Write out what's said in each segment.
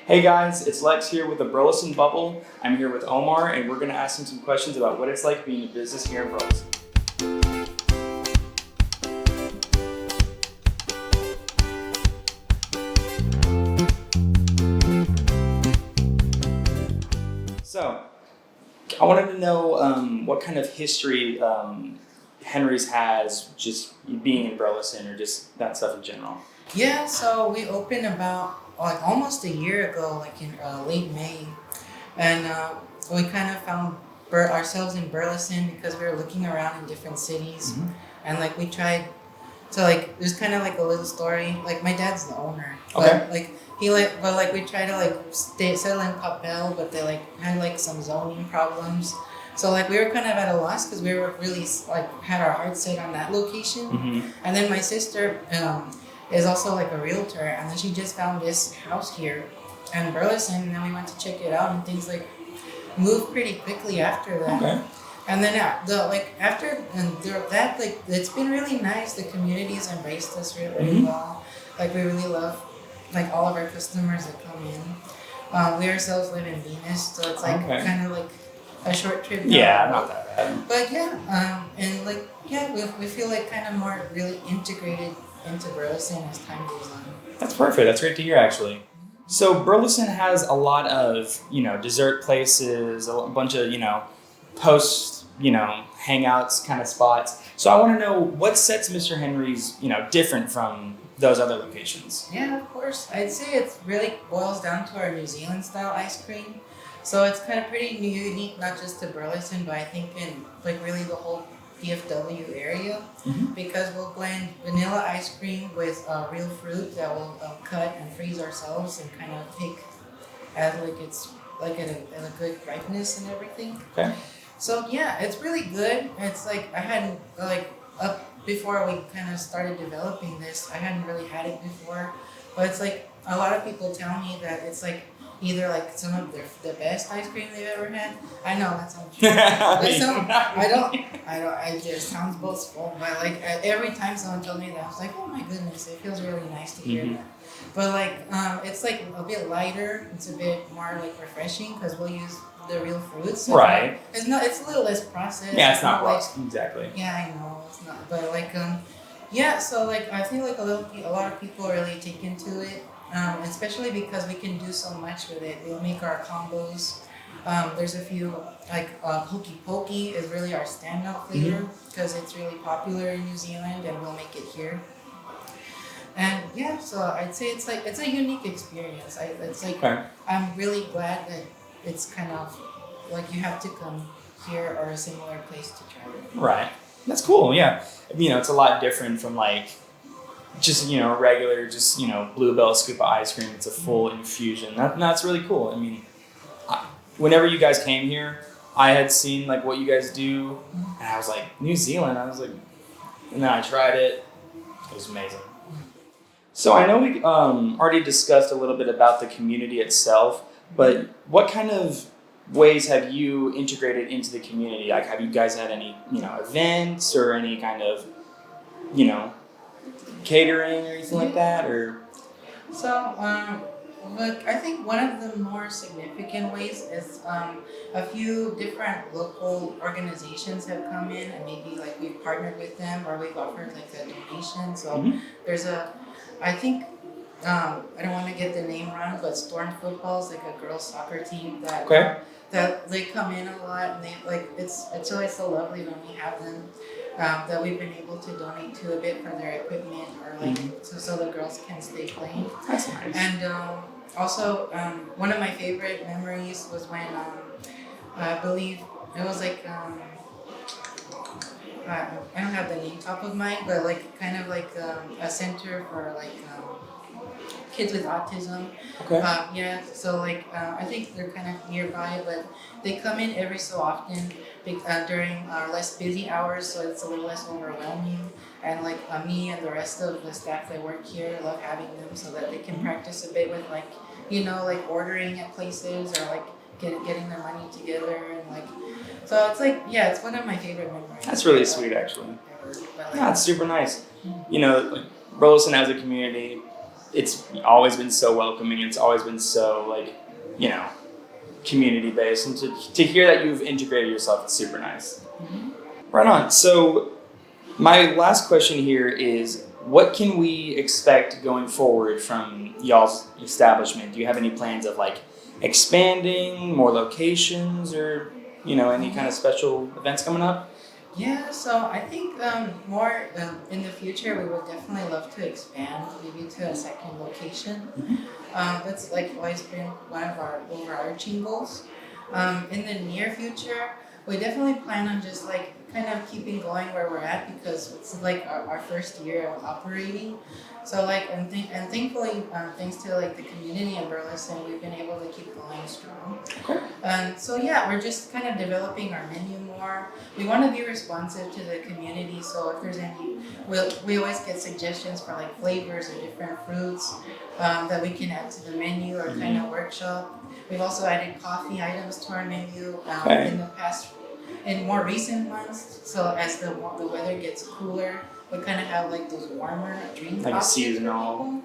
Hey guys, it's Lex here with the Burleson Bubble. I'm here with Omar, and we're going to ask him some questions about what it's like being in business here in Burleson. So, I wanted to know what kind of history Henry's has just being in Burleson or just that stuff in general. Yeah, so we opened about like almost a year ago, like in late May, and we kind of found ourselves in Burleson because we were looking around in different cities, and like we tried to like there's kind of like a little story. Like my dad's the owner, but we tried to like settle in Capel, but they like had like some zoning problems. So like we were kind of at a loss because we were really like had our hearts set on that location, and then my sister is also like a realtor, and then she just found this house here in Burleson, and then we went to check it out, and things like moved pretty quickly after that. Okay. And then it's been really nice. The community's embraced us really well. Like we really love like all of our customers that come in. We ourselves live in Venus, so it's like kind of like a short trip. Yeah, not that bad. But we feel like kind of more really integrated into Burleson as time goes on. That's perfect. That's great to hear, actually. So Burleson has a lot of, dessert places, a bunch of, post, hangouts kind of spots. So I want to know what sets Mr. Henry's, different from those other locations. Yeah, of course. I'd say it really boils down to our New Zealand style ice cream. So it's kind of pretty unique, not just to Burleson, but I think in like really the whole DFW area, because we'll blend vanilla ice cream with real fruit that we'll cut and freeze ourselves and kind of take as like it's like at a good ripeness and everything. Okay. So yeah, it's really good. It's like I hadn't before we kind of started developing this, I hadn't really had it before, but it's like a lot of people tell me that it's like either like some of the best ice cream they've ever had. I know that sounds true. It just sounds boastful, but like every time someone told me that, I was like, oh my goodness, it feels really nice to hear that. But like, it's like a bit lighter. It's a bit more like refreshing because we'll use the real fruits. So right. It's a little less processed. Yeah, it's not like exactly. Yeah, I know it's not, but like yeah. So like I feel like a lot of people really take into it. Especially because we can do so much with it. We'll make our combos. There's a few, like Hokey Pokey is really our standout flavor because it's really popular in New Zealand and we'll make it here. And yeah, so I'd say it's a unique experience. I'm really glad that it's kind of like you have to come here or a similar place to try it. Right. That's cool, yeah. It's a lot different from like just regular Bluebell scoop of ice cream. It's a full infusion. That's really cool. Whenever you guys came here, I had seen like what you guys do, and I was like, New Zealand. I was like, and then I tried it. It was amazing. So I know we already discussed a little bit about the community itself, but what kind of ways have you integrated into the community? Like, have you guys had any events or any kind of catering or anything like that, or? So, look, I think one of the more significant ways is a few different local organizations have come in and maybe like we've partnered with them or we've offered like a donation. So there's I think, I don't want to get the name wrong, but Storm Football is like a girls soccer team that they come in a lot, and they like it's always so lovely when we have them. That we've been able to donate to a bit for their equipment or like so the girls can stay playing. That's nice. And also one of my favorite memories was when I believe it was like I don't have the name top of mind, but like kind of like a center for like kids with autism. Okay. Yeah, so like I think they're kind of nearby, but they come in every so often during our less busy hours, so it's a little less overwhelming. And like me and the rest of the staff that work here love having them so that they can practice a bit with like like ordering at places or like getting their money together and like. So it's like it's one of my favorite memories. That's really sweet, actually. Ever, but, like, Yeah, it's super nice. Like Burleson as a community, it's always been so welcoming. It's always been so like, you know, community based, and to hear that you've integrated yourself is super nice. Mm-hmm. Right on. So my last question here is, what can we expect going forward from y'all's establishment? Do you have any plans of like expanding, more locations, or you know, any kind of special events coming up? Yeah, so I think more in the future we would definitely love to expand maybe to a second location. That's like always been one of our overarching goals. In the near future, we definitely plan on just like kind of keeping going where we're at because it's like our first year of operating. So like and thankfully thanks to like the community in Burleson, we've been able to keep going strong. Okay. So yeah, we're just kind of developing our menu more. We want to be responsive to the community. So if there's any, we always get suggestions for like flavors or different fruits that we can add to the menu or kind of workshop. We've also added coffee items to our menu in the past, in more recent months. So as the weather gets cooler, we kind of have like those warmer drink Like a options for seasonal. people.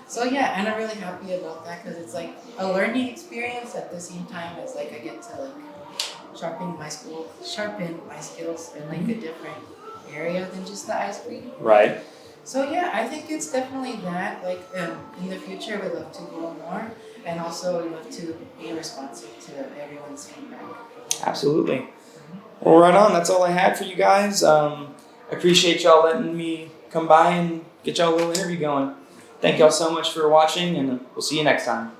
So yeah, and I'm really happy about that because it's like a learning experience at the same time as like I get to like sharpen my skills in like a different area than just the ice cream. Right. So yeah, I think it's definitely that. Like in the future, we love to grow more, and also we love to be responsive to everyone's feedback. Absolutely. Well, right on. That's all I had for you guys. Appreciate y'all letting me come by and get y'all a little interview going. Thank y'all so much for watching, and we'll see you next time.